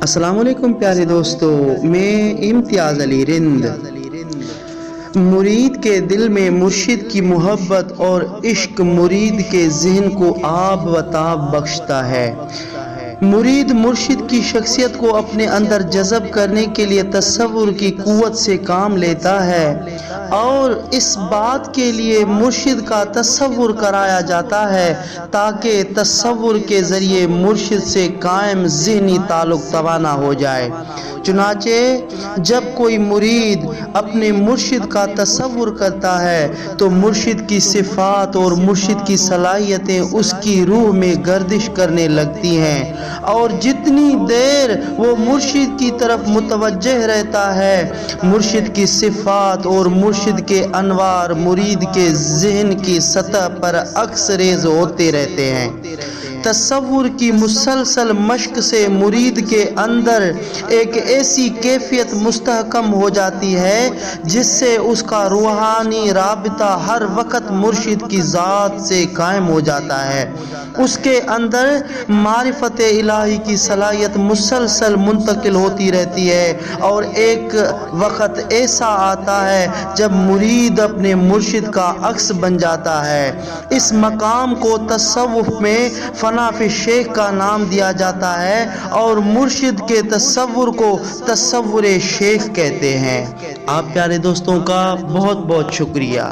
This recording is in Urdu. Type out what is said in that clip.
السلام علیکم پیارے دوستو، میں امتیاز علی رند۔ مرید کے دل میں مرشد کی محبت اور عشق مرید کے ذہن کو آب و تاب بخشتا ہے۔ مرید مرشد کی شخصیت کو اپنے اندر جذب کرنے کے لیے تصور کی قوت سے کام لیتا ہے، اور اس بات کے لیے مرشد کا تصور کرایا جاتا ہے تاکہ تصور کے ذریعے مرشد سے قائم ذہنی تعلق توانا ہو جائے۔ چنانچہ جب کوئی مرید اپنے مرشد کا تصور کرتا ہے تو مرشد کی صفات اور مرشد کی صلاحیتیں اس کی روح میں گردش کرنے لگتی ہیں، اور جتنی دیر وہ مرشد کی طرف متوجہ رہتا ہے، مرشد کی صفات اور مرشد کے انوار مرید کے ذہن کی سطح پر عکس ریز ہوتے رہتے ہیں۔ تصور کی مسلسل مشق سے مرید کے اندر ایک ایسی کیفیت مستحکم ہو جاتی ہے جس سے اس کا روحانی رابطہ ہر وقت مرشد کی ذات سے قائم ہو جاتا ہے۔ اس کے اندر معرفت الہی کی صلاحیت مسلسل منتقل ہوتی رہتی ہے، اور ایک وقت ایسا آتا ہے جب مرید اپنے مرشد کا عکس بن جاتا ہے۔ اس مقام کو تصوف میں فنا فی شیخ کا نام دیا جاتا ہے، اور مرشد کے تصور کو تصور شیخ کہتے ہیں۔ آپ پیارے دوستوں کا بہت بہت شکریہ۔